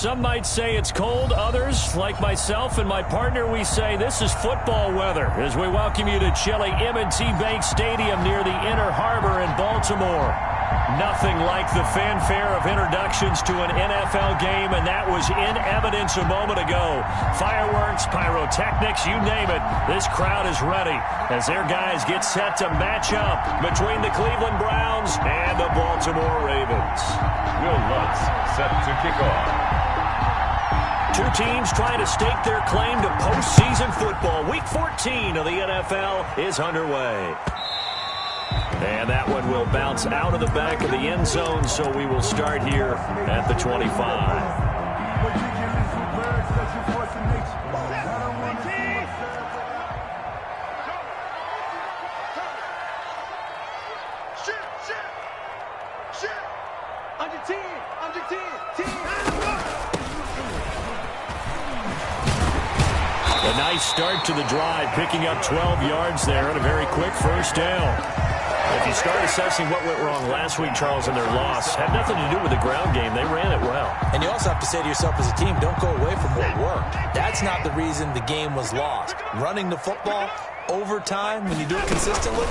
Some might say it's cold. Others, like myself and my partner, we say this is football weather as we welcome you to chilly M&T Bank Stadium near the Inner Harbor in Baltimore. Nothing like the fanfare of introductions to an NFL game, and that was in evidence a moment ago. Fireworks, pyrotechnics, you name it. This crowd is ready as their guys get set to match up between the Cleveland Browns and the Baltimore Ravens. Will Lutz set to kick off. Two teams trying to stake their claim to postseason football. Week 14 of the NFL is underway. And that one will bounce out of the back of the end zone, so we will start here at the 25. A nice start to the drive, picking up 12 yards there and a very quick first down. If you start assessing what went wrong last week, Charles, in their loss, had nothing to do with the ground game. They ran it well. And you also have to say to yourself as a team, don't go away from what worked. That's not the reason the game was lost. Running the football over time, when you do it consistently,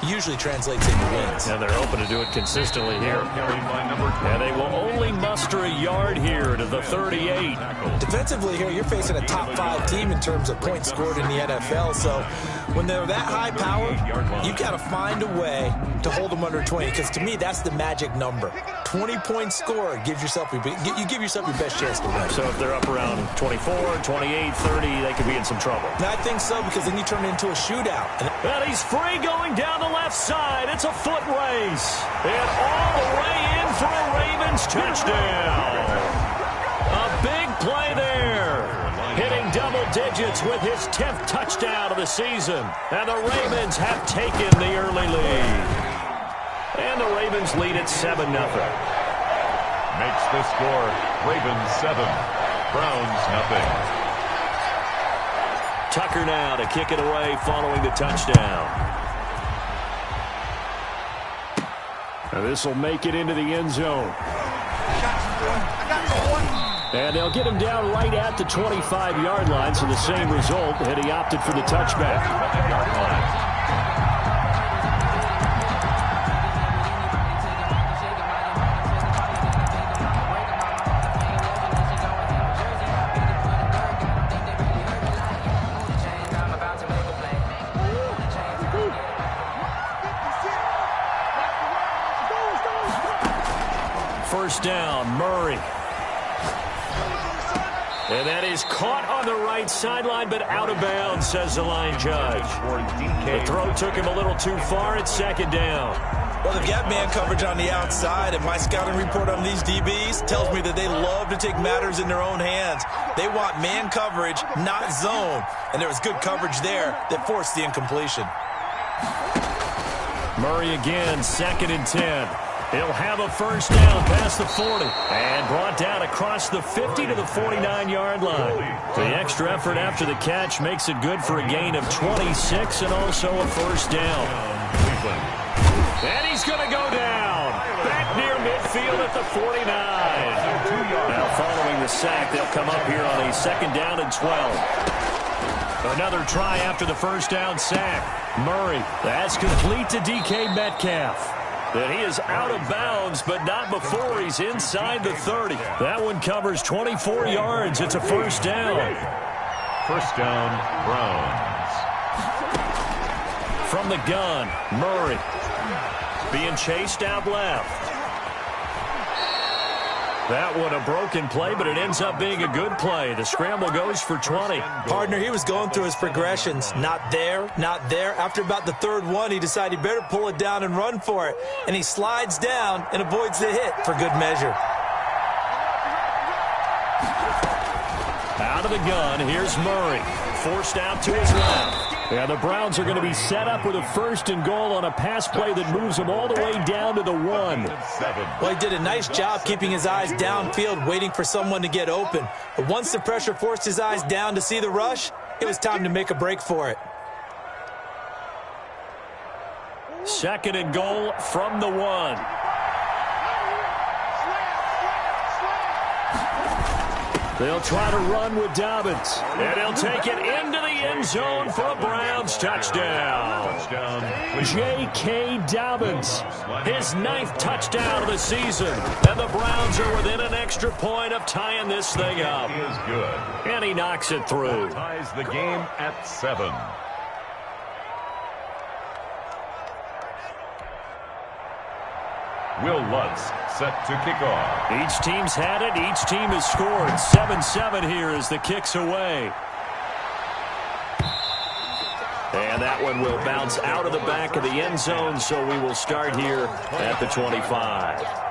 usually translates into wins. And they're hoping to do it consistently here. And they will only muster a yard here to the 38. Defensively here, you're facing a top 5 team in terms of points scored in the NFL. So when they're that high powered, you've got to find a way to hold them under 20. Because to me, that's the magic number. 20 points scored gives yourself you give yourself your best chance to win. So if they're up around 24, 28, 30, they could be in some trouble. And I think so, because then you turn it into a shootout. And he's free going down the left side. It's a foot race. And all the way in for a Ravens touchdown. A big play there. Hitting double digits with his 10th touchdown of the season. And the Ravens have taken the early lead. And the Ravens lead at 7-0. Makes the score Ravens 7, Browns nothing. Tucker now to kick it away following the touchdown. And this will make it into the end zone. And they'll get him down right at the 25-yard line, so the same result, and he opted for the touchback. First down, Murray. And that is caught on the right sideline, but out of bounds, says the line judge. The throw took him a little too far. It's second down. Well, they've got man coverage on the outside, and my scouting report on these DBs tells me that they love to take matters in their own hands. They want man coverage, not zone. And there was good coverage there that forced the incompletion. Murray again, 2nd and 10. He'll have a first down past the 40 and brought down across the 50 to the 49-yard line. The extra effort after the catch makes it good for a gain of 26 and also a first down. And he's going to go down back near midfield at the 49. Now following the sack, they'll come up here on a 2nd down and 12. Another try after the first down sack. Murray, that's complete to DK Metcalf. And he is out of bounds, but not before he's inside the 30. That one covers 24 yards. It's a first down. First down, Browns. From the gun, Murray. Being chased out left. That one a broken play, but it ends up being a good play. The scramble goes for 20. Partner, he was going through his progressions. Not there, not there. After about the 3rd one, he decided he better pull it down and run for it. And he slides down and avoids the hit for good measure. Out of the gun, here's Murray. Forced out to his left. Yeah, the Browns are going to be set up with a 1st and goal on a pass play that moves them all the way down to the 1. Well, he did a nice job keeping his eyes downfield, waiting for someone to get open. But once the pressure forced his eyes down to see the rush, it was time to make a break for it. 2nd and goal from the 1. They'll try to run with Dobbins. And he'll take it into the end zone for a Browns touchdown. J.K. Dobbins, his 9th touchdown of the season. And the Browns are within an extra point of tying this thing up. He is good. And he knocks it through. Ties the game at 7. Will Lutz set to kick off. Each team's had it. Each team has scored. 7-7 here as the kick's away. And that one will bounce out of the back of the end zone, so we will start here at the 25.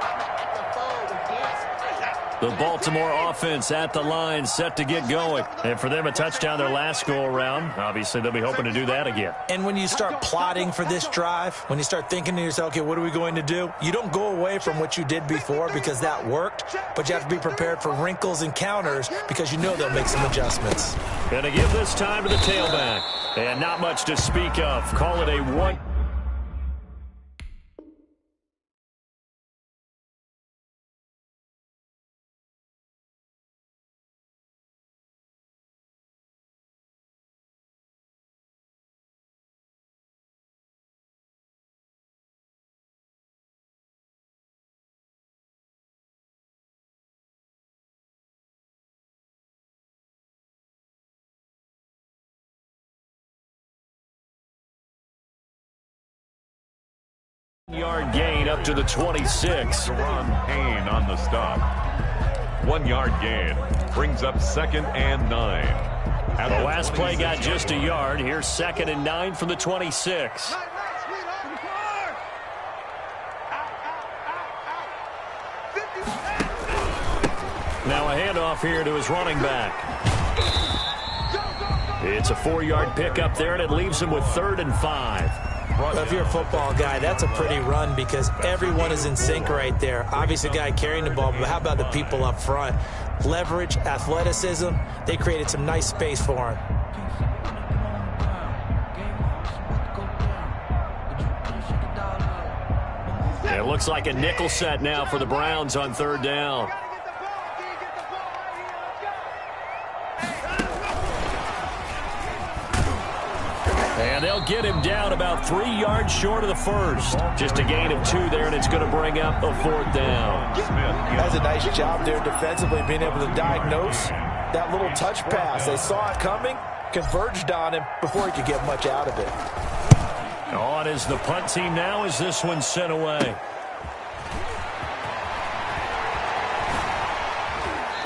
The Baltimore offense at the line, set to get going. And for them, a touchdown their last go-around. Obviously, they'll be hoping to do that again. And when you start plotting for this drive, when you start thinking to yourself, okay, what are we going to do? You don't go away from what you did before because that worked, but you have to be prepared for wrinkles and counters because you know they'll make some adjustments. Going to give this time to the tailback. And not much to speak of. Call it a 1. Yard gain up to the 26. Ron Payne on the stop. 1 yard gain. Brings up 2nd and 9. The last play got just a yard. Here's 2nd and 9 from the 26. Now a handoff here to his running back. It's a 4-yard pickup there, and it leaves him with 3rd and 5. Well, if you're a football guy, that's a pretty run because everyone is in sync right there. Obviously, the guy carrying the ball, but how about the people up front? Leverage, athleticism, they created some nice space for him. It looks like a nickel set now for the Browns on 3rd down. And they'll get him down about 3 yards short of the first. Just a gain of 2 there, and it's going to bring up a 4th down. That's a nice job there defensively, being able to diagnose that little touch pass. They saw it coming, converged on him before he could get much out of it. On is the punt team now as this one's sent away.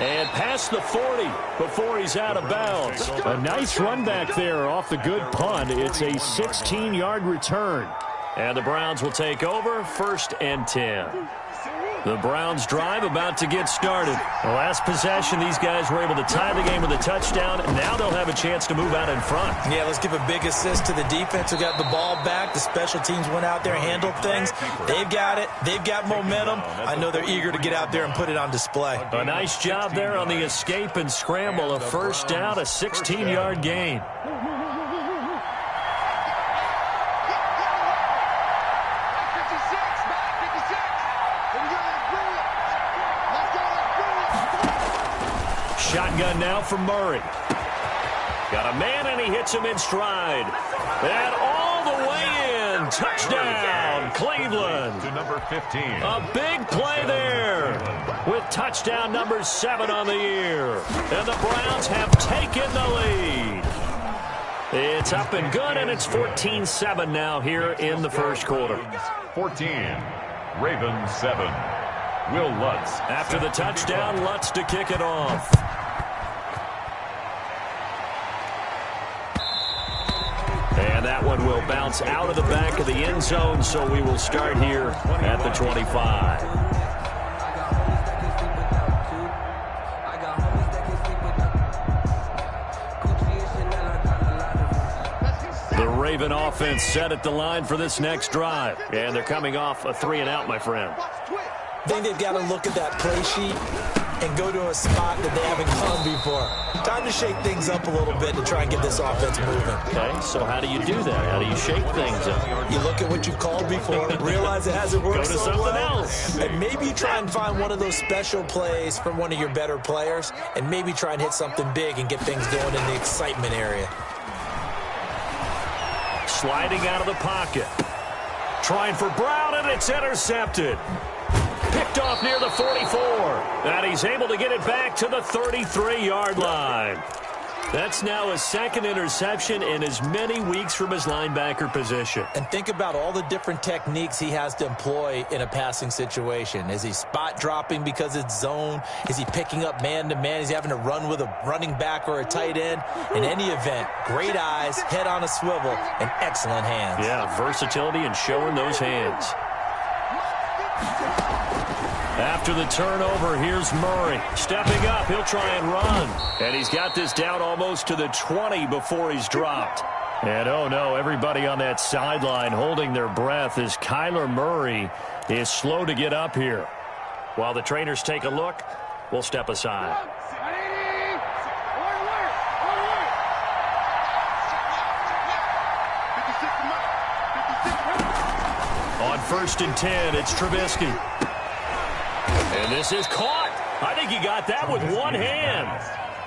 And past the 40 before he's out of bounds. A nice run back there off the good punt. It's a 16-yard return. And the Browns will take over 1st and 10. The Browns drive about to get started. The last possession, these guys were able to tie the game with a touchdown, and now they'll have a chance to move out in front. Yeah, let's give a big assist to the defense who got the ball back. The special teams went out there, handled things. They've got it. They've got momentum. I know they're eager to get out there and put it on display. A nice job there on the escape and scramble. A 1st down, a 16-yard gain. Shotgun now for Murray. Got a man, and he hits him in stride. And all the way in. Touchdown, Cleveland. To number 15. A big play there with touchdown number 7 on the year. And the Browns have taken the lead. It's up and good, and it's 14-7 now here in the first quarter. 14. Ravens 7. Will Lutz. After the touchdown, Lutz to kick it off. And that one will bounce out of the back of the end zone, so we will start here at the 25. The Raven offense set at the line for this next drive. And they're coming off a 3-and-out, my friend. I think they've got to look at that play sheet and go to a spot that they haven't gone before. Time to shake things up a little bit to try and get this offense moving. Okay, so how do you do that? How do you shake things up? You look at what you've called before, realize it hasn't worked Go to so something well, else. and maybe you try and find one of those special plays from one of your better players, and maybe try and hit something big and get things going in the excitement area. Sliding out of the pocket. Trying for Brown, and it's intercepted. Picked off near the 44. And he's able to get it back to the 33-yard line. That's now his second interception in as many weeks from his linebacker position. And think about all the different techniques he has to employ in a passing situation. Is he spot dropping because it's zone? Is he picking up man-to-man? Is he having to run with a running back or a tight end? In any event, great eyes, head on a swivel, and excellent hands. Yeah, versatility and showing those hands. After the turnover, here's Murray. Stepping up, he'll try and run. And he's got this down almost to the 20 before he's dropped. And oh no, everybody on that sideline holding their breath as Kyler Murray is slow to get up here. While the trainers take a look, we'll step aside. On 1st and 10, it's Trubisky. And this is caught. I think he got that with one hand.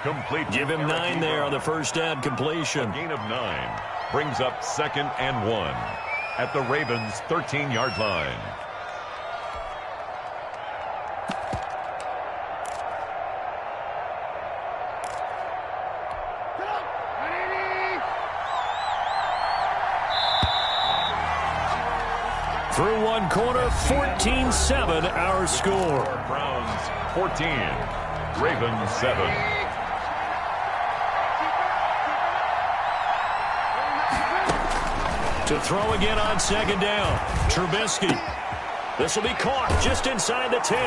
Complete. Give him 9 there on the first down completion. A gain of 9 brings up 2nd and 1 at the Ravens' 13-yard line. Through one corner, 14-7 our score. Browns 14, Ravens 7. To throw again on 2nd down. Trubisky. This will be caught just inside the 10.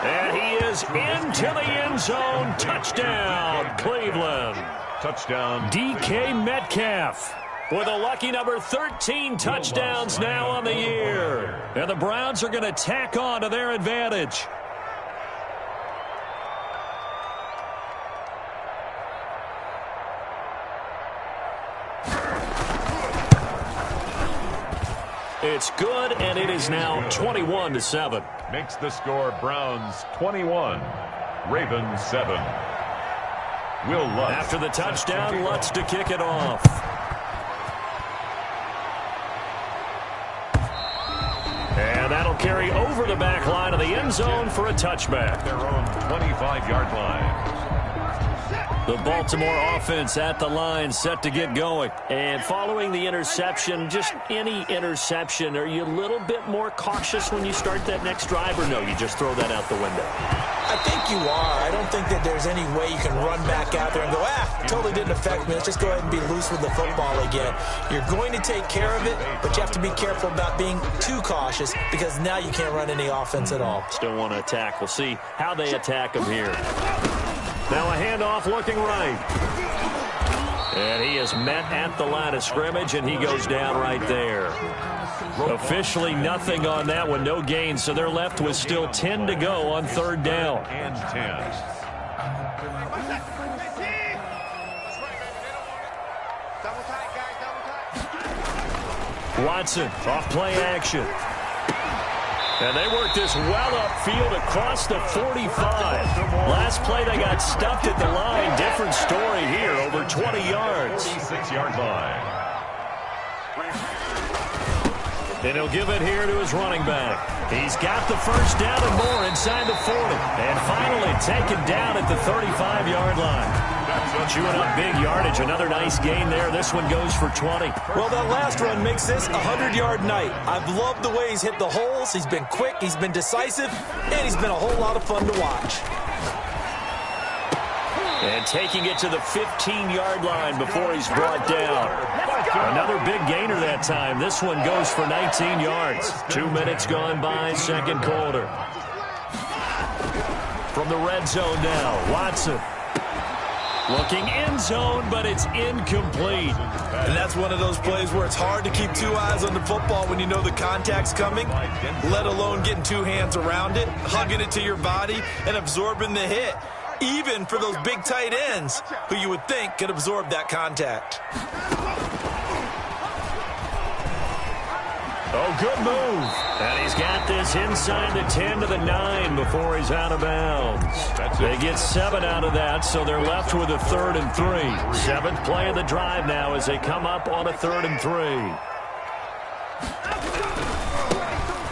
And he is into the end zone. Touchdown, Cleveland. Touchdown. DK Metcalf with a lucky number 13 touchdowns now on the year. And the Browns are going to tack on to their advantage. It's good, and it is now 21-7. Makes the score Browns 21, Ravens 7. Will Lutz. After the touchdown, Lutz to kick it off. And that'll carry over the back line of the end zone for a touchback. Their own 25-yard line. The Baltimore offense at the line, set to get going. And following the interception, just any interception, are you a little bit more cautious when you start that next drive, or no, you just throw that out the window? I think you are. I don't think that there's any way you can run back out there and go, totally didn't affect me. Let's just go ahead and be loose with the football again. You're going to take care of it, but you have to be careful about being too cautious because now you can't run any offense at all. Still want to attack. We'll see how they attack him here. Now a handoff looking right. And he is met at the line of scrimmage, and he goes down right there. Officially nothing on that one, no gain, so they're left with still 10 to go on 3rd down. And 10. Watson off play action. And they work this well upfield across the 45. Last play they got stuffed at the line. Different story here, over 20 yards. 46-yard line. And he'll give it here to his running back. He's got the first down and more inside the 40. And finally taken down at the 35-yard line. Chewing up big yardage. Another nice gain there. This one goes for 20. Well, that last run makes this a 100-yard night. I've loved the way he's hit the holes. He's been quick. He's been decisive. And he's been a whole lot of fun to watch. And taking it to the 15-yard line before he's brought down. Another big gainer that time. This one goes for 19 yards. 2 minutes gone by, 2nd quarter. From the red zone now, Watson. Looking end zone, but it's incomplete. And that's one of those plays where it's hard to keep two eyes on the football when you know the contact's coming, let alone getting two hands around it, hugging it to your body, and absorbing the hit, even for those big tight ends who you would think could absorb that contact. Oh, good move. And he's got this inside the 10 to the 9 before he's out of bounds. They get 7 out of that, so they're left with a 3rd and 3. 7th play of the drive now as they come up on a 3rd and 3.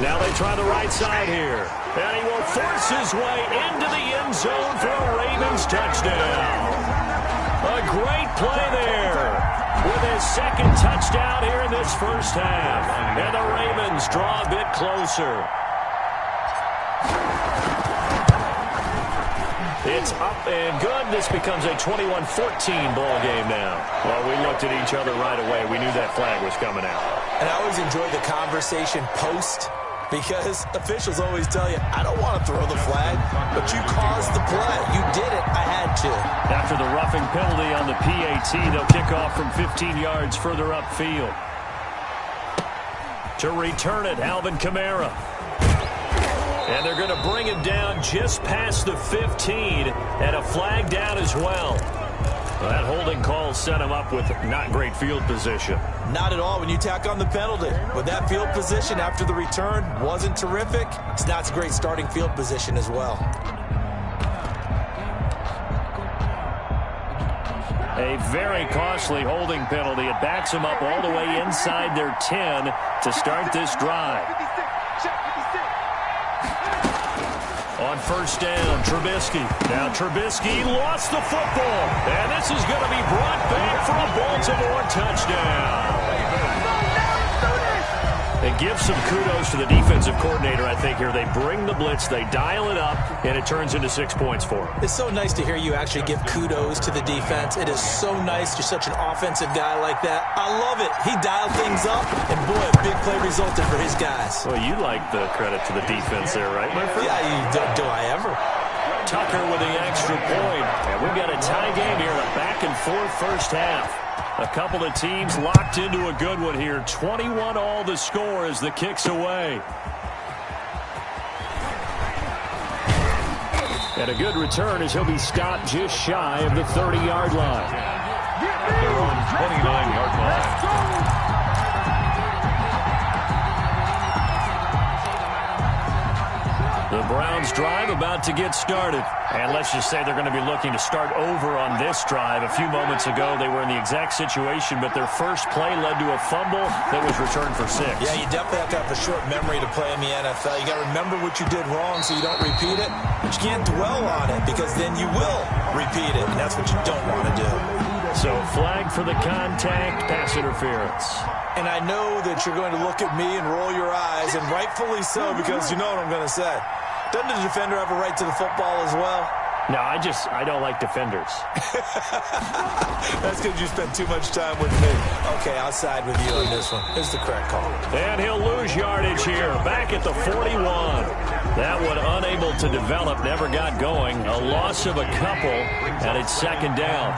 Now they try the right side here. And he will force his way into the end zone for a Ravens touchdown. A great play there. With his second touchdown here in this first half. And the Ravens draw a bit closer. It's up and good. This becomes a 21-14 ball game now. Well, we looked at each other right away. We knew that flag was coming out. And I always enjoy the conversation post, because officials always tell you, I don't want to throw the flag, but you caused the play. You did it. I had to. After the roughing penalty on the PAT, they'll kick off from 15 yards further upfield. To return it, Alvin Kamara. And they're going to bring it down just past the 15, and a flag down as well. That holding call set him up with not great field position. Not at all when you tack on the penalty. But that field position after the return wasn't terrific. It's not a great starting field position as well. A very costly holding penalty. It backs them up all the way inside their 10 to start this drive. On first down, Trubisky. Now Trubisky lost the football. And this is going to be brought back for a Baltimore touchdown. It gives some kudos to the defensive coordinator, I think, here. They bring the blitz, they dial it up, and it turns into 6 points for them. It's so nice to hear you actually give kudos to the defense. It is so nice. You're such an offensive guy like that. I love it. He dialed things up, and boy, a big play resulted for his guys. Well, you like the credit to the defense there, right, my friend? Yeah, do I ever? Tucker with the extra point. And we've got a tie game here, a back-and-forth first half. A couple of teams locked into a good one here. 21-all the score as the kick's away. And a good return as he'll be stopped just shy of the 30-yard line. They're on 29-yard line. The Browns drive about to get started. And let's just say they're going to be looking to start over on this drive. A few moments ago, they were in the exact situation, but their first play led to a fumble that was returned for 6. Yeah, you definitely have to have a short memory to play in the NFL. You got to remember what you did wrong so you don't repeat it. But you can't dwell on it because then you will repeat it, and that's what you don't want to do. So flag for the contact, pass interference. And I know that you're going to look at me and roll your eyes, and rightfully so, because you know what I'm going to say. Doesn't the defender have a right to the football as well? No, I don't like defenders. That's because you spent too much time with me. Okay, I'll side with you on this one. It's the correct call. And he'll lose yardage here, back at the 41. That one unable to develop, never got going. A loss of a couple, and it's second down.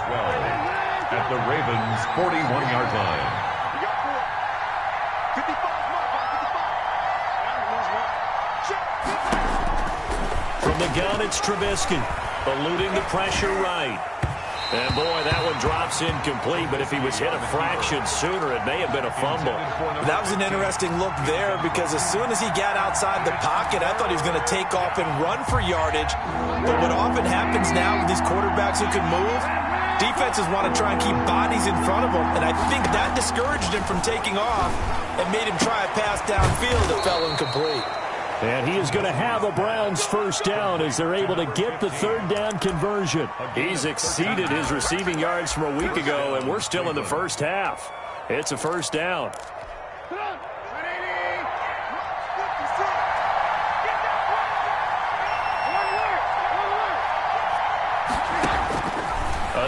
At the Ravens' 41-yard line. From the gun, it's Trubisky, eluding the pressure right. And, boy, that one drops incomplete, but if he was hit a fraction sooner, it may have been a fumble. That was an interesting look there because as soon as he got outside the pocket, I thought he was going to take off and run for yardage. But what often happens now with these quarterbacks who can move, defenses want to try and keep bodies in front of them, and I think that discouraged him from taking off and made him try a pass downfield that fell incomplete. And he is going to have a Browns first down as they're able to get the third down conversion. He's exceeded his receiving yards from a week ago, and we're still in the first half. It's a first down.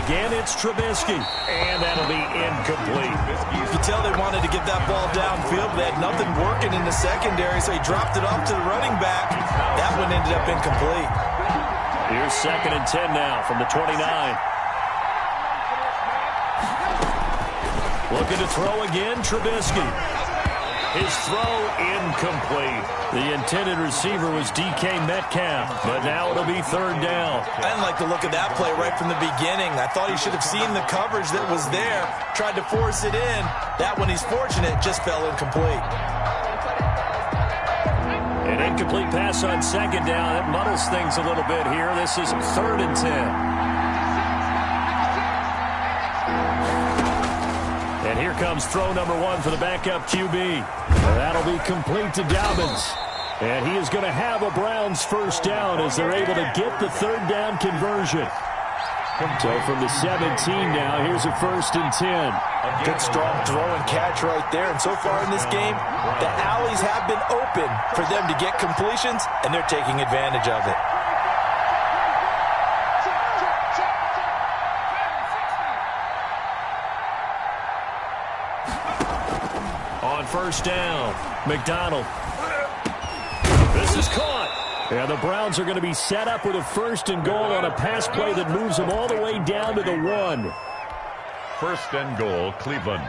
Again, it's Trubisky, and that'll be incomplete. You could tell they wanted to get that ball downfield, but they had nothing working in the secondary, so he dropped it off to the running back. That one ended up incomplete. Here's 2nd and 10 now from the 29. Looking to throw again, Trubisky. His throw incomplete. The intended receiver was DK Metcalf, but now it'll be third down. I didn't like the look of that play right from the beginning. I thought he should have seen the coverage that was there, tried to force it in. That one, he's fortunate, just fell incomplete. An incomplete pass on second down. That muddles things a little bit here. This is 3rd and 10. And here comes throw number 1 for the backup QB. That'll be complete to Dobbins. And he is going to have a Browns first down as they're able to get the 3rd down conversion. So from the 17 now, here's a 1st and 10. Good strong throw and catch right there. And so far in this game, the alleys have been open for them to get completions, and they're taking advantage of it. On first down, McDonald. This is caught. And the Browns are going to be set up with a 1st and goal on a pass play that moves them all the way down to the 1. 1st and goal, Cleveland.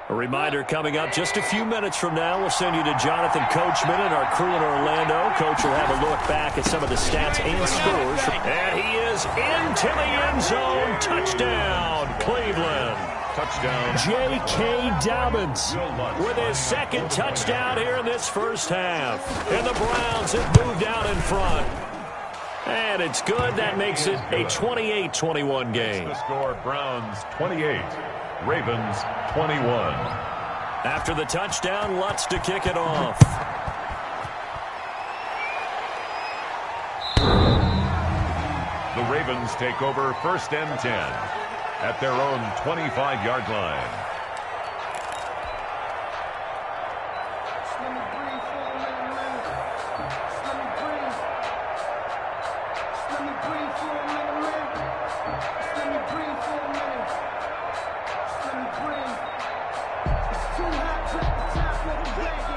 A reminder coming up just a few minutes from now. We'll send you to Jonathan Coachman and our crew in Orlando. Coach will have a look back at some of the stats and scores. And he is into the end zone. Touchdown, Cleveland. Touchdown. J.K. Dobbins with his 2nd touchdown here in this first half. And the Browns have moved out in front. And it's good. That makes it a 28-21 game. The score, Browns 28. Ravens 21. After the touchdown, Lutz to kick it off. The Ravens take over 1st and 10 at their own 25-yard line.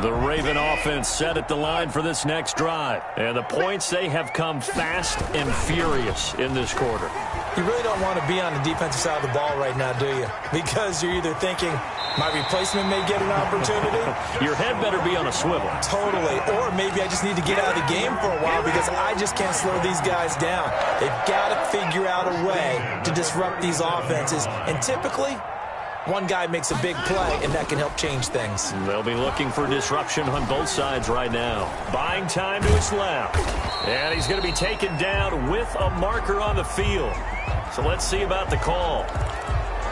The Raven offense set at the line for this next drive. And the points, they have come fast and furious in this quarter. You really don't want to be on the defensive side of the ball right now, do you? Because you're either thinking, my replacement may get an opportunity. Your head better be on a swivel. Totally. Or maybe I just need to get out of the game for a while because I just can't slow these guys down. They've got to figure out a way to disrupt these offenses. And typically, one guy makes a big play, and that can help change things. They'll be looking for disruption on both sides right now. Buying time to his left. And he's going to be taken down with a marker on the field. So let's see about the call.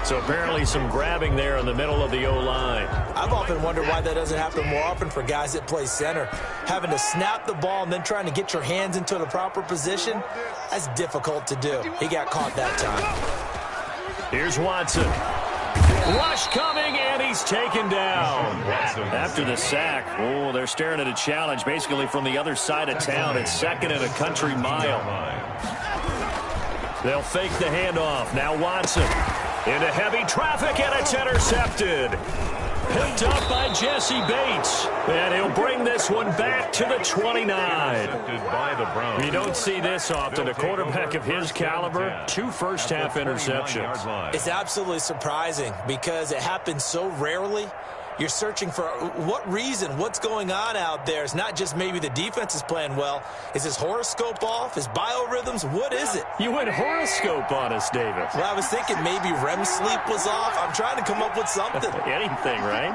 So apparently some grabbing there in the middle of the O-line. I've often wondered why that doesn't happen more often for guys that play center. Having to snap the ball and then trying to get your hands into the proper position, that's difficult to do. He got caught that time. Here's Watson. Rush coming, and he's taken down. After the sack, oh, they're staring at a challenge basically from the other side of town. It's 2nd and a country mile. They'll fake the handoff. Now Watson into heavy traffic, and it's intercepted. Picked up by Jesse Bates. And he'll bring this one back to the 29. You don't see this often. A quarterback of his caliber, 2 first-half interceptions. It's absolutely surprising because it happens so rarely. You're searching for what reason, what's going on out there. It's not just maybe the defense is playing well. Is his horoscope off? His biorhythms? What is it? You went horoscope on us, David. Well, I was thinking maybe REM sleep was off. I'm trying to come up with something. Anything, right?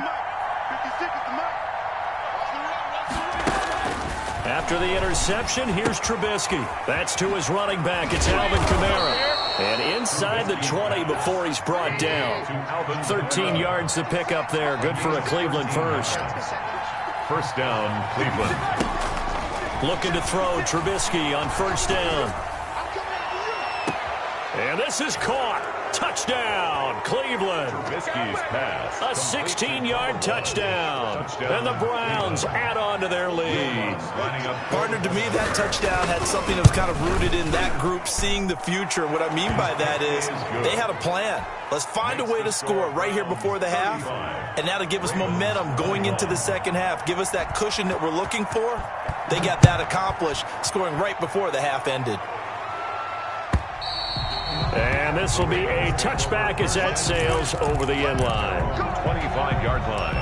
After the interception, here's Trubisky. That's to his running back. It's Alvin Kamara. And inside the 20 before he's brought down. 13 yards to pick up there. Good for a Cleveland first. First down, Cleveland. Looking to throw Trubisky on first down. And this is caught. Touchdown, Cleveland. Trubisky's pass. A 16-yard touchdown. And the Browns add on to their lead. Partner, to me, that touchdown had something that was kind of rooted in that group seeing the future. What I mean by that is they had a plan. Let's find a way to score right here before the half, and that'll give us momentum going into the second half. Give us that cushion that we're looking for. They got that accomplished, scoring right before the half ended. And this will be a touchback as that sails over the end line. 25-yard line.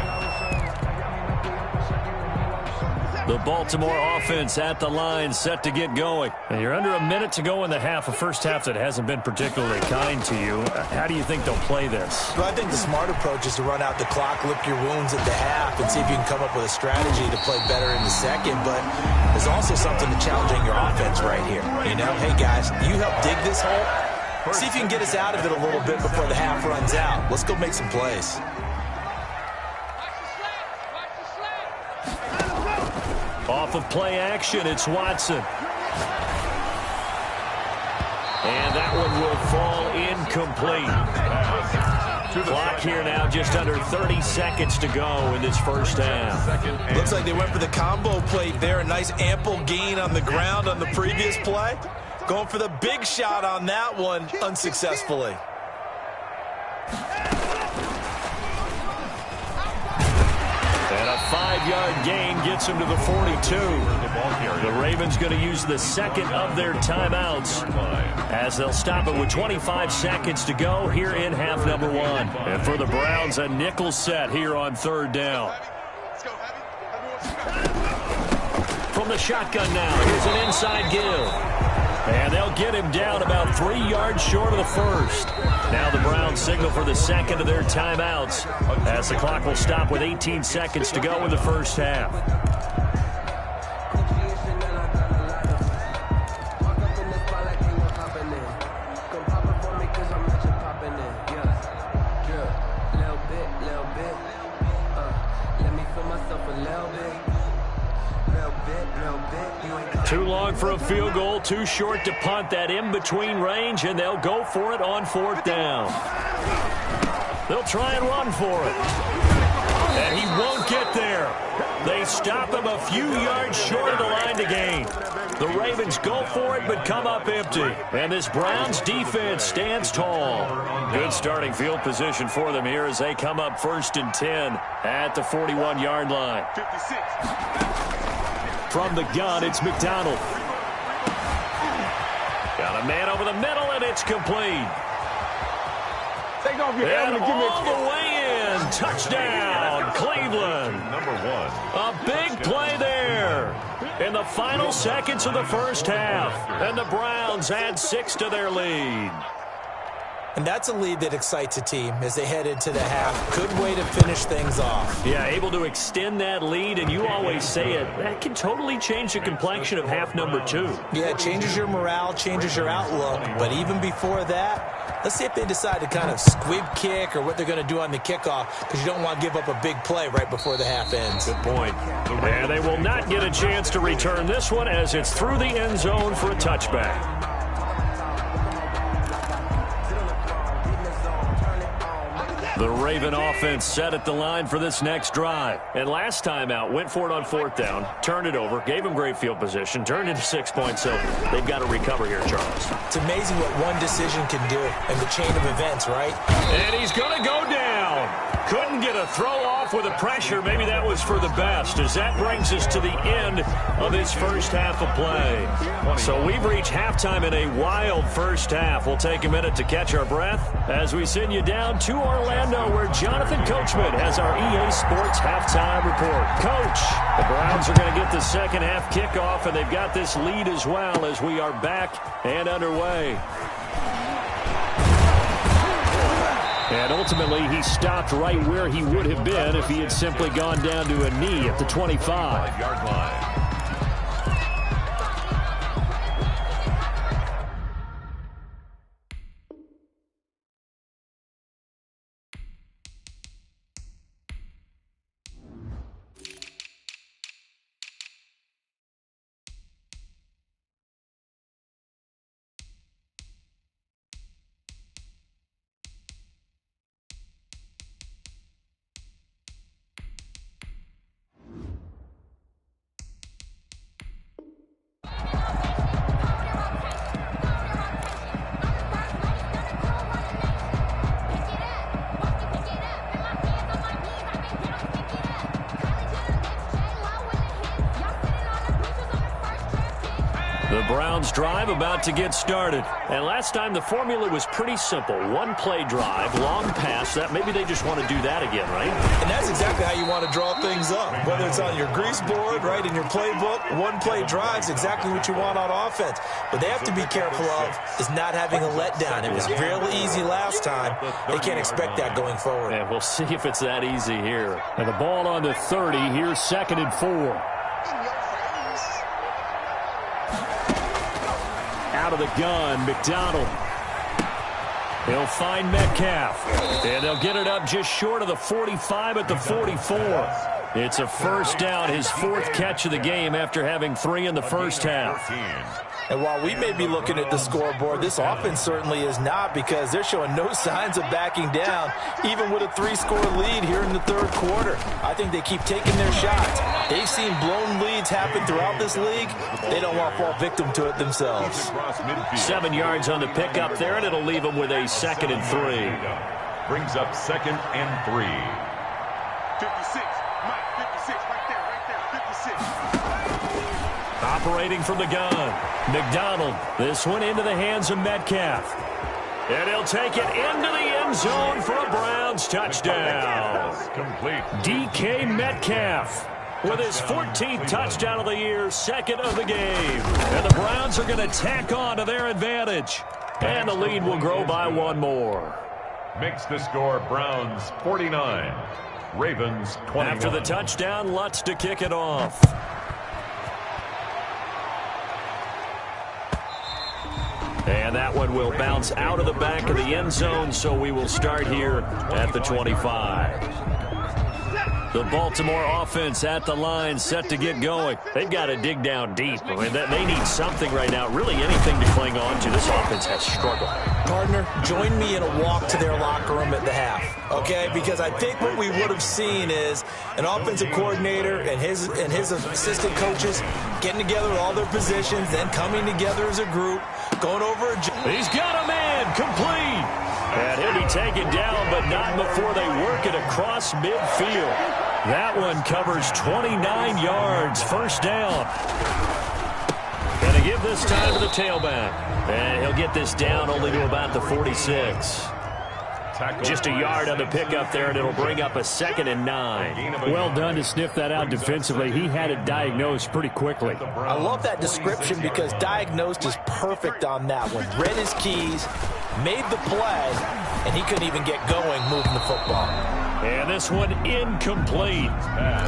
The Baltimore offense at the line, set to get going. And you're under a minute to go in the half, a first half that hasn't been particularly kind to you. How do you think they'll play this? Well, I think the smart approach is to run out the clock, lick your wounds at the half, and see if you can come up with a strategy to play better in the second. But there's also something to challenging your offense right here. You know, hey, guys, you help dig this hole. See if you can get us out of it a little bit before the half runs out. Let's go make some plays. Off of play action, it's Watson. And that one will fall incomplete. Clock here now, just under 30 seconds to go in this first half. Looks like they went for the combo plate there. A nice ample gain on the ground on the previous play. Going for the big shot on that one unsuccessfully. And a 5-yard gain gets him to the 42. The Ravens going to use the second of their timeouts as they'll stop it with 25 seconds to go here in half number one. And for the Browns, a nickel set here on third down. From the shotgun now, here's an inside give. And they'll get him down about 3 yards short of the first. Now the Browns signal for the second of their timeouts as the clock will stop with 18 seconds to go in the first half. Too long for a field goal, too short to punt. That in-between range, and they'll go for it on fourth down. They'll try and run for it. And he won't get there. They stop him a few yards short of the line to gain. The Ravens go for it, but come up empty. And this Browns defense stands tall. Good starting field position for them here as they come up 1st and 10 at the 41-yard line. 56. From the gun, it's McDonald. Got a man over the middle, and it's complete. Take off your and helmet. all the way in. Touchdown, Cleveland. Number 1. A big play there in the final seconds of the first half. And the Browns add 6 to their lead. And that's a lead that excites a team as they head into the half. Good way to finish things off. Yeah, able to extend that lead, and you always say it, that can totally change the complexion of half number 2. Yeah, it changes your morale, changes your outlook. But even before that, let's see if they decide to kind of squib kick or what they're going to do on the kickoff, because you don't want to give up a big play right before the half ends. Good point. And they will not get a chance to return this one as it's through the end zone for a touchback. The Raven offense set at the line for this next drive. And last time out, went for it on fourth down, turned it over, gave him great field position, turned into 6 points, so they've got to recover here, Charles. It's amazing what one decision can do in the chain of events, right? And he's going to go down. Couldn't get a throw off with the pressure. Maybe that was for the best, as that brings us to the end of this first half of play. So we've reached halftime in a wild first half. We'll take a minute to catch our breath as we send you down to Orlando, where Jonathan Coachman has our EA Sports halftime report. Coach, the Browns are going to get the second half kickoff, and they've got this lead as well as we are back and underway. And ultimately, he stopped right where he would have been if he had simply gone down to a knee at the 25-yard line. The Browns drive about to get started. And last time the formula was pretty simple. One play drive, long pass. That maybe they just want to do that again, right? And that's exactly how you want to draw things up. Whether it's on your grease board, right, in your playbook, one play drive is exactly what you want on offense. What they have to be careful of is not having a letdown. It was real easy last time. They can't expect that going forward. And we'll see if it's that easy here. And the ball on the 30. Here's 2nd and 4. Out of the gun, McDonald. He'll find Metcalf. And they'll get it up just short of the 45 at the 44. It's a first down, his 4th catch of the game after having 3 in the first half. And while we may be looking at the scoreboard, this offense certainly is not, because they're showing no signs of backing down, even with a 3-score lead here in the 3rd quarter. I think they keep taking their shots. They've seen blown leads happen throughout this league. They don't want to fall victim to it themselves. 7 yards on the pickup there, and it'll leave them with a 2nd and 3. Brings up 2nd and 3. 56, Mike, 56, right there, 56. Operating from the gun, McDonald. This one into the hands of Metcalf. And he'll take it into the end zone for a Browns touchdown. Complete. DK Metcalf with his 14th touchdown of the year, 2nd of the game. And the Browns are going to tack on to their advantage. And the lead will grow by 1 more. Makes the score Browns 49, Ravens 21. After the touchdown, Lutz to kick it off. And that one will bounce out of the back of the end zone, so we will start here at the 25. The Baltimore offense at the line, set to get going. They've got to dig down deep. I mean, they need something right now, really anything to cling on to. This offense has struggled. Partner, join me in a walk to their locker room at the half, okay? Because I think what we would have seen is an offensive coordinator and his assistant coaches getting together with all their positions, then coming together as a group, going over a... He's got a man, complete. And he'll be taken down, but not before they work it across midfield. That one covers 29 yards, first down. And to give this time to the tailback. And he'll get this down only to about the 46. Just a yard on the pickup there, and it'll bring up a 2nd and 9. Well done to sniff that out defensively. He had it diagnosed pretty quickly. I love that description, because diagnosed is perfect on that one. Read his keys, made the play, and he couldn't even get going moving the football. And this one incomplete.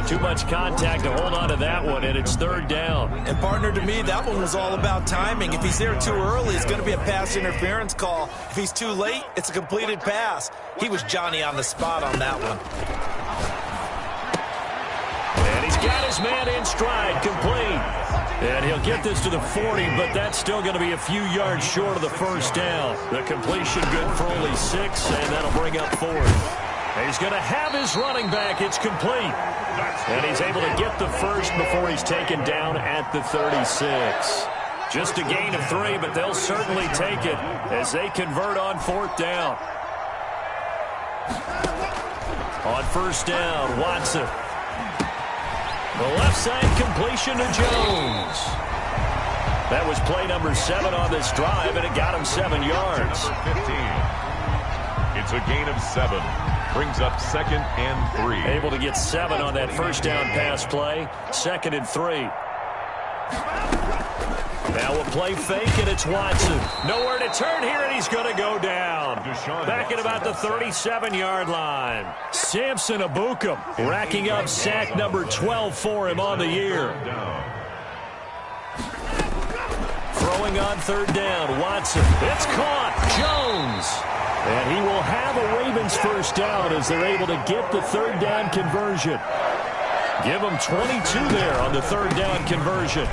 Too much contact to hold on to that one, and it's 3rd down. And partner, to me, that one was all about timing. If he's there too early, it's going to be a pass interference call. If he's too late, it's a completed pass. He was Johnny on the spot on that one. And he's got his man in stride, complete. And he'll get this to the 40, but that's still going to be a few yards short of the first down. The completion good for only 6, and that'll bring up 4th. He's going to have his running back. It's complete. And he's able to get the first before he's taken down at the 36. Just a gain of 3, but they'll certainly take it as they convert on 4th down. On 1st down, Watson. The left side completion to Jones. That was play number 7 on this drive, and it got him 7 yards. 15. It's a gain of 7. Brings up 2nd and 3. Able to get 7 on that first down pass play. 2nd and 3. Now a play fake, and it's Watson. Nowhere to turn here, and he's going to go down. Back at about the 37-yard line. Samson Abukum racking up sack number 12 for him on the year. Throwing on 3rd down, Watson. It's caught. Jones. And he will have a Ravens first down as they're able to get the 3rd down conversion. Give them 22 there on the 3rd down conversion.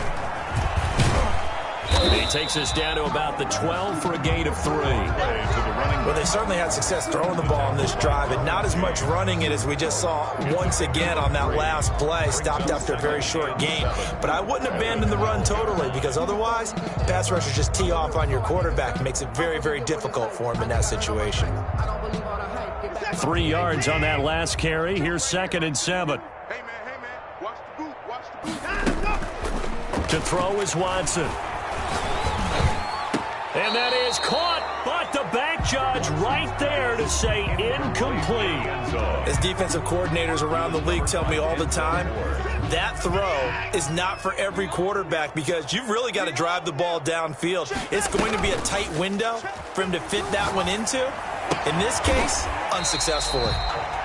And he takes us down to about the 12 for a gain of 3. Well, they certainly had success throwing the ball on this drive, and not as much running it as we just saw once again on that last play. Stopped after a very short gain. But I wouldn't abandon the run totally, because otherwise, pass rushers just tee off on your quarterback. It makes it very, very difficult for him in that situation. 3 yards on that last carry. Here's 2nd and 7. Hey, man, watch the boot, watch the boot. To throw is Watson. And that is caught, but the back judge right there to say incomplete. As defensive coordinators around the league tell me all the time, that throw is not for every quarterback because you've really got to drive the ball downfield. It's going to be a tight window for him to fit that one into. In this case, unsuccessfully.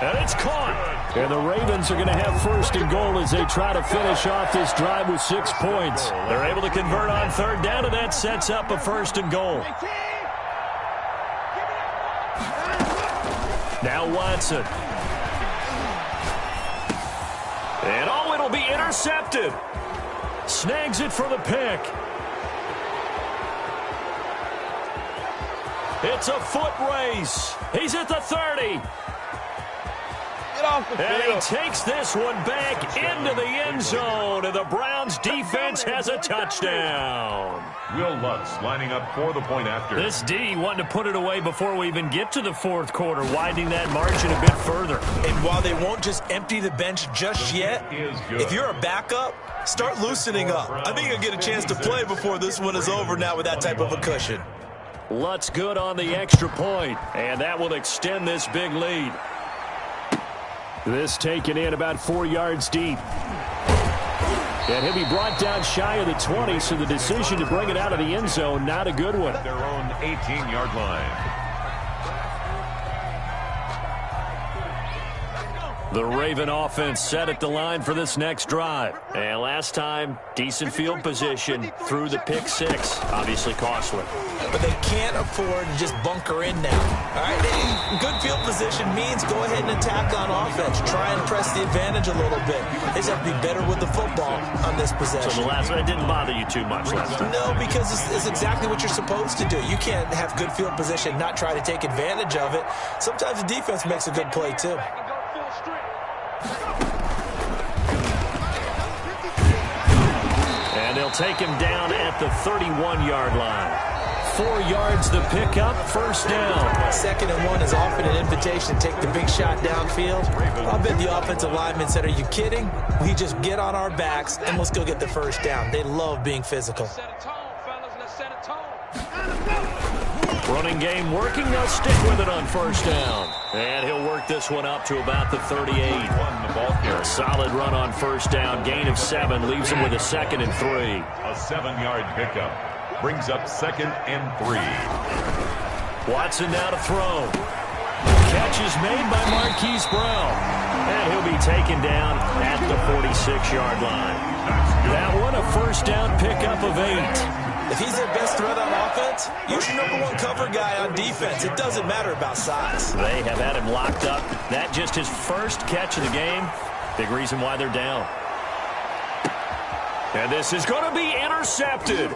And it's caught. And the Ravens are going to have first and goal as they try to finish off this drive with 6 points. They're able to convert on third down, and that sets up a first and goal. Now Watson. And oh, it'll be intercepted. Snags it for the pick. It's a foot race. He's at the 30. And he takes this one back into the end zone, and the Browns defense has a touchdown. Will Lutz lining up for the point after. This D wanting to put it away before we even get to the fourth quarter, widening that margin a bit further. And while they won't just empty the bench just yet, if you're a backup, start loosening up. I think you'll get a chance to play before this one is over now with that type of a cushion. Lutz good on the extra point, and that will extend this big lead. This taken in about 4 yards deep. And he'll be brought down shy of the 20, so the decision to bring it out of the end zone, not a good one. Their own 18-yard line. The Raven offense set at the line for this next drive. And last time, decent field position through the pick six. Obviously costly. But they can't afford to just bunker in now. All right, good field position means go ahead and attack on offense. Try and press the advantage a little bit. They just have to be better with the football on this possession. So the last one, it didn't bother you too much last time? No, because it's exactly what you're supposed to do. You can't have good field position, not try to take advantage of it. Sometimes the defense makes a good play, too. And they'll take him down at the 31-yard line. 4 yards the pickup, first down. 2nd and 1 is often an invitation to take the big shot downfield. I bet the offensive lineman said, are you kidding? We just get on our backs and let's go get the first down. They love being physical. Running game working. They'll stick with it on first down. And he'll work this one up to about the 38. Solid run on first down. Gain of 7 leaves him with a 2nd and 3. A 7-yard pickup brings up 2nd and 3. Watson now to throw. Catch is made by Marquise Brown. And he'll be taken down at the 46-yard line. That one a first down pickup of 8. If he's their best threat on offense, use your #1 cover guy on defense. It doesn't matter about size. They have had him locked up. That just his first catch of the game. Big reason why they're down. And this is going to be intercepted.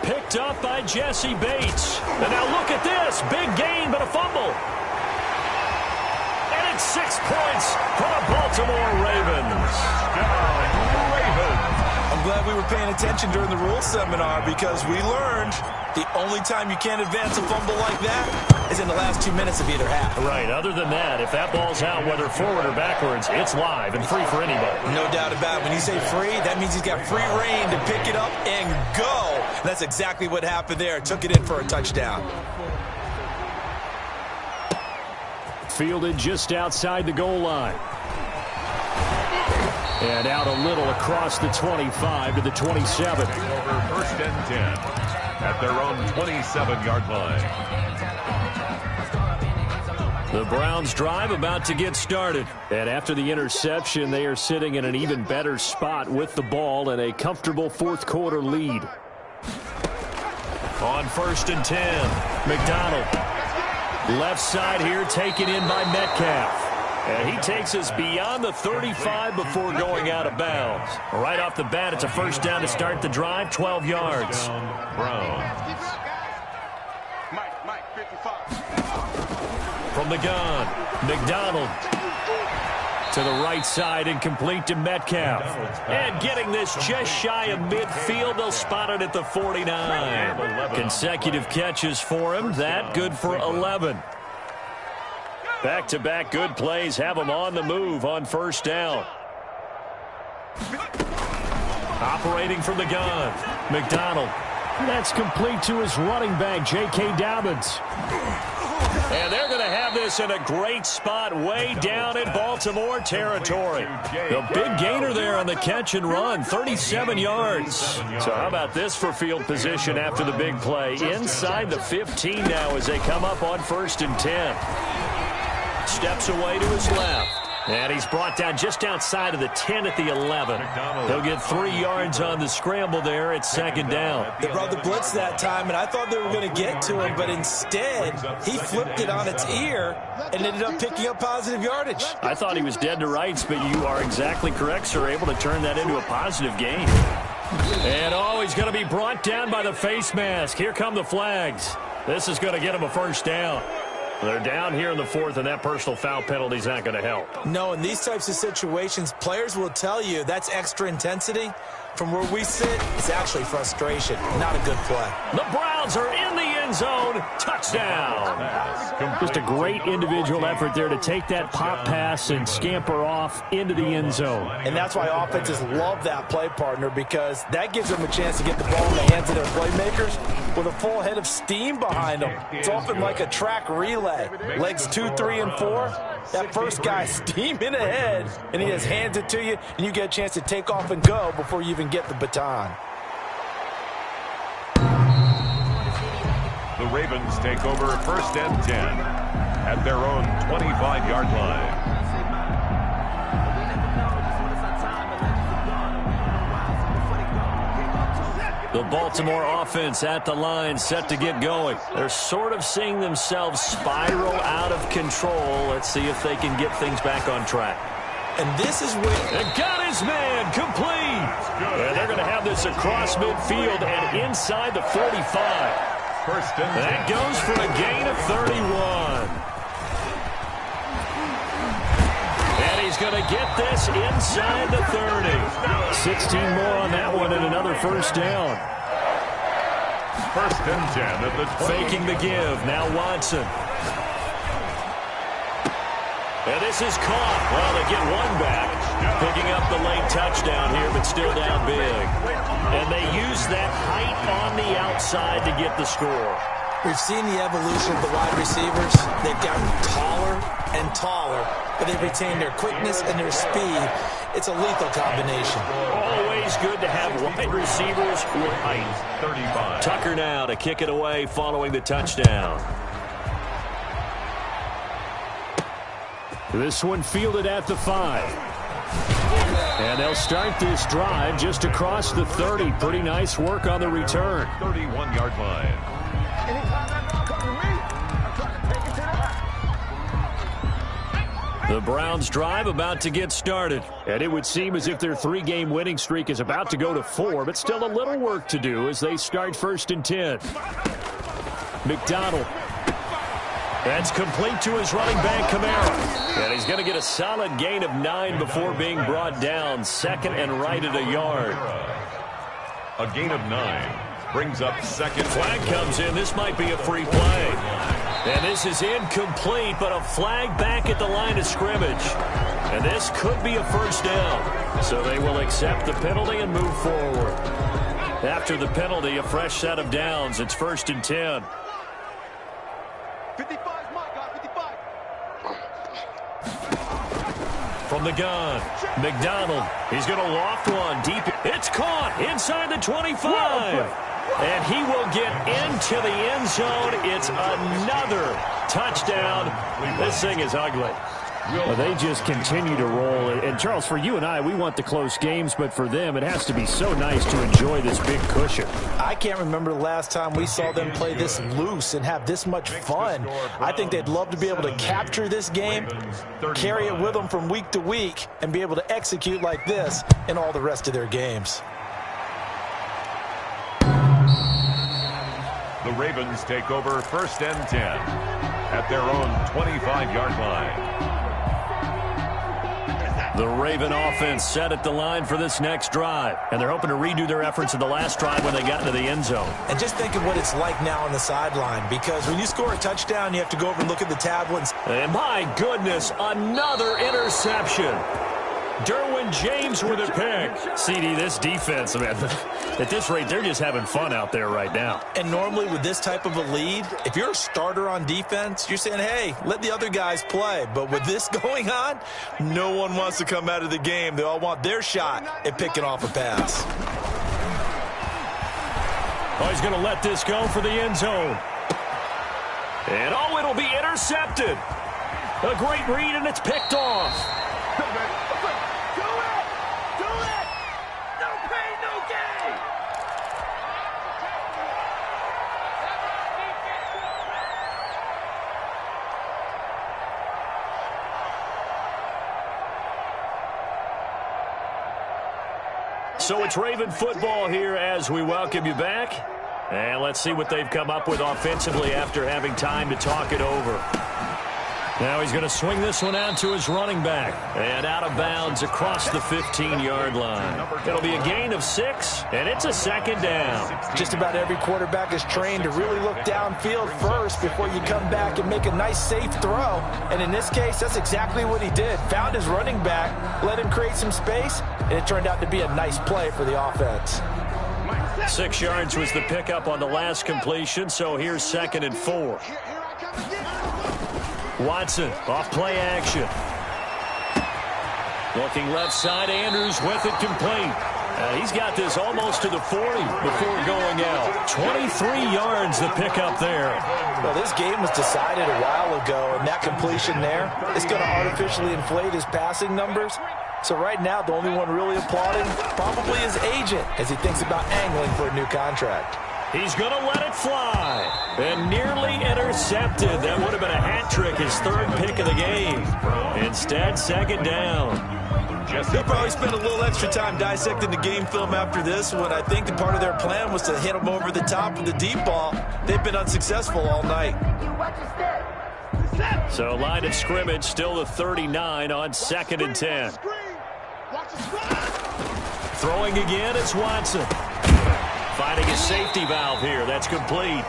Picked up by Jesse Bates. And now look at this. Big gain, but a fumble. And it's 6 points for the Baltimore Ravens. I'm glad we were paying attention during the rules seminar because we learned the only time you can't advance a fumble like that is in the last 2 minutes of either half. Right. Other than that, if that ball's out, whether forward or backwards, it's live and free for anybody. No doubt about it. When you say free, that means he's got free reign to pick it up and go. That's exactly what happened there. Took it in for a touchdown. Fielded just outside the goal line. And out a little across the 25 to the 27. Over 1st and 10 at their own 27-yard line. The Browns drive about to get started. And after the interception, they are sitting in an even better spot with the ball and a comfortable fourth quarter lead. On 1st and 10, McDonald. Left side here taken in by Metcalf. And he takes us beyond the 35 before going out of bounds. Right off the bat, it's a first down to start the drive, 12 yards. Browns. From the gun, McDonald. To the right side and complete to Metcalf. And getting this just shy of midfield, they'll spot it at the 49. Consecutive catches for him. That good for 11. Back-to-back good plays have him on the move on first down. Operating from the gun, McDonald. That's complete to his running back, J.K. Dobbins. And they're going to have this in a great spot way down in Baltimore territory. The big gainer there on the catch and run, 37 yards. So how about this for field position after the big play? Inside the 15 now as they come up on 1st and 10. Steps away to his left. And he's brought down just outside of the 10 at the 11. He'll get 3 yards on the scramble there at 2nd down. They brought the blitz that time, and I thought they were going to get to him, but instead he flipped it on its ear and ended up picking up positive yardage. I thought he was dead to rights, but you are exactly correct, sir, able to turn that into a positive gain. And he's going to be brought down by the face mask. Here come the flags. This is going to get him a 1st down. They're down here in the 4th, and that personal foul penalty is not going to help. No, in these types of situations, players will tell you that's extra intensity. From where we sit, it's actually frustration. Not a good play. The Browns are in the end zone. Touchdown. Just a great individual effort there to take that pop pass and scamper off into the end zone. And that's why offenses love that play, partner, because that gives them a chance to get the ball in the hands of their playmakers with a full head of steam behind them. It's often like a track relay. Legs 2, 3, and 4. That first guy steaming ahead, and he just hands it to you, and you get a chance to take off and go before you even get the baton. The Ravens take over 1st and 10 at their own 25-yard line. The Baltimore offense at the line, set to get going. They're sort of seeing themselves spiral out of control. Let's see if they can get things back on track. And this is where... And got his man, complete. And they're going to have this across midfield and inside the 45. 1st and 10. That goes for a gain of 31. And he's going to get this inside the 30. 16 more on that one and another 1st down. 1st and 10 at the 20. Faking the give. Now Watson. And this is caught. Well, they get one back. Picking up the late touchdown here, but still down big. And they use that height on the outside to get the score. We've seen the evolution of the wide receivers. They've gotten taller and taller, but they've retained their quickness and their speed. It's a lethal combination. Always good to have wide receivers with height. 35. Tucker now to kick it away following the touchdown. This one fielded at the 5. And they'll start this drive just across the 30. Pretty nice work on the return. 31-yard line. The Browns drive about to get started. And it would seem as if their 3-game winning streak is about to go to 4, but still a little work to do as they start 1st and 10. McDonald. That's complete to his running back, Kamara. And he's going to get a solid gain of 9 before being brought down. 2nd and right at a yard. A gain of 9 brings up 2nd. Flag comes in. This might be a free play. And this is incomplete, but a flag back at the line of scrimmage. And this could be a 1st down. So they will accept the penalty and move forward. After the penalty, a fresh set of downs. It's 1st and 10. 55, my God, 55. From the gun, McDonald. He's going to loft one deep. It's caught inside the 25. And he will get into the end zone. It's another touchdown. This thing is ugly. Well, they just continue to roll. And, Charles, for you and I, we want the close games, but for them, it has to be so nice to enjoy this big cushion. I can't remember the last time we saw them play this loose and have this much fun. I think they'd love to be able to capture this game, carry it with them from week to week, and be able to execute like this in all the rest of their games. The Ravens take over 1st and 10 at their own 25-yard line. The Raven offense set at the line for this next drive. And they're hoping to redo their efforts in the last drive when they got into the end zone. And just think of what it's like now on the sideline, because when you score a touchdown, you have to go over and look at the tablets. And my goodness, another interception. Derwin James with a pick. CD, this defense, man, at this rate, they're just having fun out there right now. And normally with this type of a lead, if you're a starter on defense, you're saying, hey, let the other guys play. But with this going on, no one wants to come out of the game. They all want their shot at picking off a pass. Oh, he's going to let this go for the end zone. And, oh, it'll be intercepted. A great read, and it's picked off. Do it! No pain, no gain! So it's Raven football here as we welcome you back. And let's see what they've come up with offensively after having time to talk it over. Now he's going to swing this one out to his running back. And out of bounds across the 15-yard line. It'll be a gain of 6, and it's a second down. Just about every quarterback is trained to really look downfield first before you come back and make a nice, safe throw. And in this case, that's exactly what he did. Found his running back, let him create some space, and it turned out to be a nice play for the offense. 6 yards was the pickup on the last completion, so here's 2nd and 4. Watson, off play action. Looking left side, Andrews with it complete. He's got this almost to the 40 before going out. 23 yards the pickup there. Well, this game was decided a while ago, and that completion there is going to artificially inflate his passing numbers. So right now, the only one really applauding probably his agent as he thinks about angling for a new contract. He's going to let it fly. And nearly intercepted. That would have been a hat trick, his 3rd pick of the game. Instead, 2nd down. They'll probably spend a little extra time dissecting the game film after this one. I think the part of their plan was to hit them over the top with the deep ball. They've been unsuccessful all night. So line of scrimmage still the 39 on 2nd and 10. Throwing again, it's Watson. Finding a safety valve here. That's complete.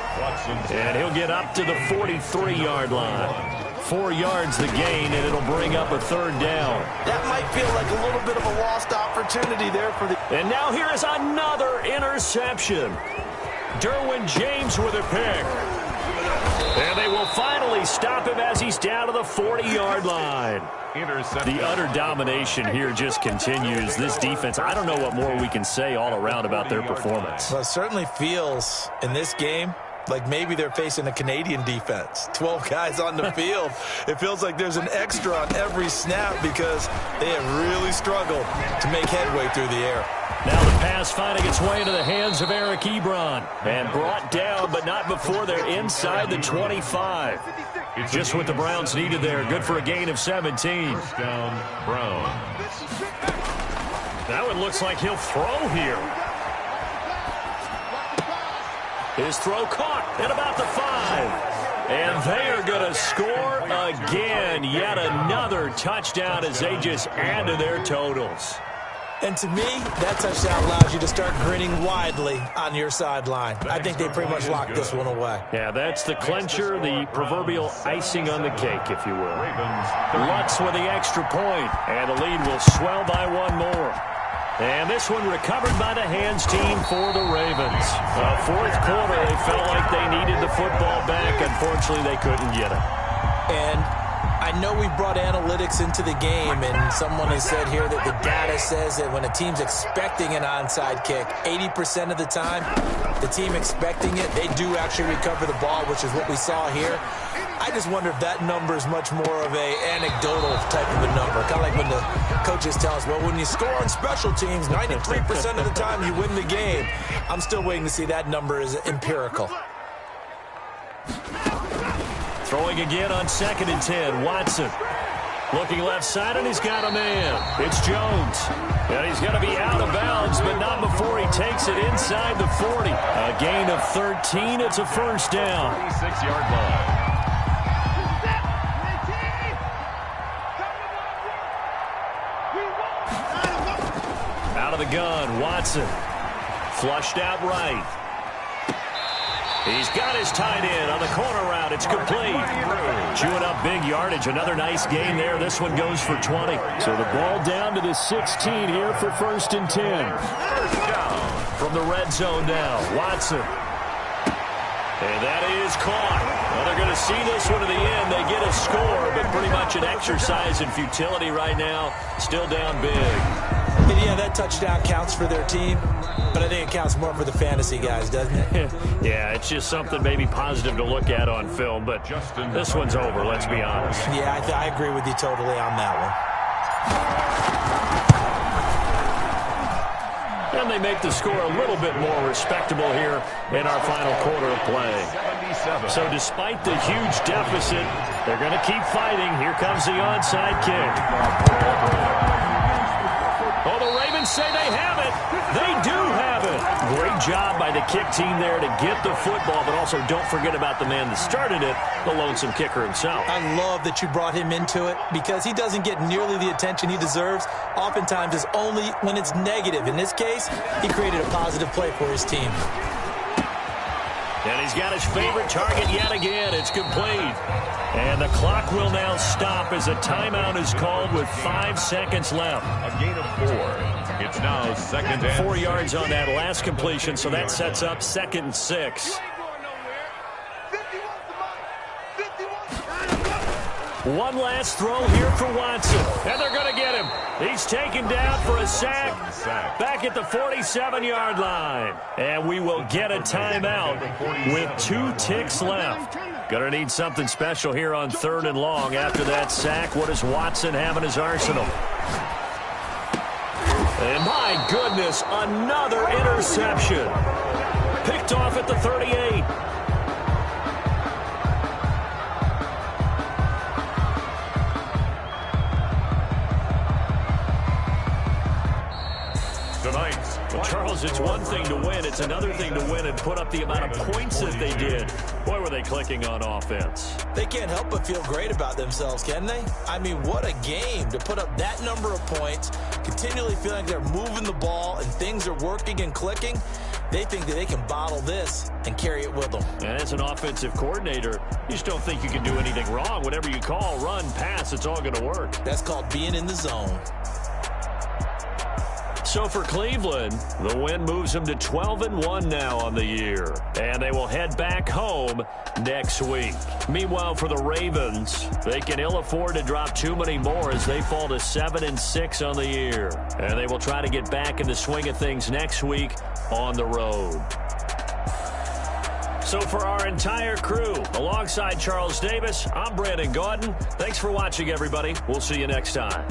And he'll get up to the 43-yard line. 4 yards the gain, and it'll bring up a 3rd down. That might feel like a little bit of a lost opportunity there for the... And now here is another interception. Derwin James with a pick. And they will finally stop him as he's down to the 40-yard line. The utter domination here just continues. This defense, I don't know what more we can say all around about their performance. Well, it certainly feels in this game like maybe they're facing a Canadian defense. 12 guys on the field. It feels like there's an extra on every snap because they have really struggled to make headway through the air. Now the pass finding its way into the hands of Eric Ebron. And brought down, but not before they're inside the 25. Just what the Browns needed there. Good for a gain of 17. First down, Browns. Now it looks like he'll throw here. His throw caught at about the 5. And they are going to score again. Yet another touchdown as they just add to their totals. And to me, that touchdown allows you to start grinning widely on your sideline. I think they pretty much locked this one away. Yeah, that's the clincher, the proverbial icing on the cake, if you will. Lutz with the extra point, and the lead will swell by 1 more. And this one recovered by the hands team for the Ravens. 4th quarter, they felt like they needed the football back. Unfortunately, they couldn't get it. And I know we brought analytics into the game, and someone has said here that the data says that when a team's expecting an onside kick, 80% of the time, the team expecting it, they do actually recover the ball, which is what we saw here. I just wonder if that number is much more of a anecdotal type of a number. Kind of like when the coaches tell us, well, when you score on special teams, 93% of the time you win the game. I'm still waiting to see that number is empirical. Throwing again on 2nd and 10. Watson looking left side, and he's got a man. It's Jones. And he's going to be out of bounds, but not before he takes it inside the 40. A gain of 13. It's a first down. 26-yard line. Out of the gun, Watson. Flushed out right. He's got his tight end on the corner route. It's complete. Chewing up big yardage. Another nice gain there. This one goes for 20. So the ball down to the 16 here for 1st and 10. First down. From the red zone now, Watson. And that is caught. Well, they're going to see this one to the end. They get a score, but pretty much an exercise in futility right now. Still down big. And yeah, that touchdown counts for their team, but I think it counts more for the fantasy guys, doesn't it? Yeah, it's just something maybe positive to look at on film, but this one's over, let's be honest. Yeah, I agree with you totally on that one. And they make the score a little bit more respectable here in our final quarter of play. So despite the huge deficit, they're going to keep fighting. Here comes the onside kick. Oh, the Ravens say they have it. They do have it. Great job by the kick team there to get the football, but also don't forget about the man that started it, the lonesome kicker himself. I love that you brought him into it because he doesn't get nearly the attention he deserves. Oftentimes it's only when it's negative. In this case, he created a positive play for his team. And he's got his favorite target yet again. It's complete. And the clock will now stop as a timeout is called with 5 seconds left. A gain of 4. It's now 2nd and 4 yards on that last completion, so that sets up 2nd and 6. One last throw here for Watson. And they're going to get him. He's taken down for a sack back at the 47-yard line. And we will get a timeout with 2 ticks left. Going to need something special here on 3rd and long after that sack. What does Watson have in his arsenal? And my goodness, another interception. Picked off at the 38. Well, Charles, it's one thing to win. It's another thing to win and put up the amount of points that they did. Boy, were they clicking on offense. They can't help but feel great about themselves, can they? I mean, what a game to put up that number of points, continually feeling like they're moving the ball and things are working and clicking. They think that they can bottle this and carry it with them. And as an offensive coordinator, you just don't think you can do anything wrong. Whatever you call, run, pass, it's all going to work. That's called being in the zone. So for Cleveland, the win moves them to 12-1 now on the year. And they will head back home next week. Meanwhile, for the Ravens, they can ill afford to drop too many more as they fall to 7-6 on the year. And they will try to get back in the swing of things next week on the road. So for our entire crew, alongside Charles Davis, I'm Brandon Gaudin. Thanks for watching, everybody. We'll see you next time.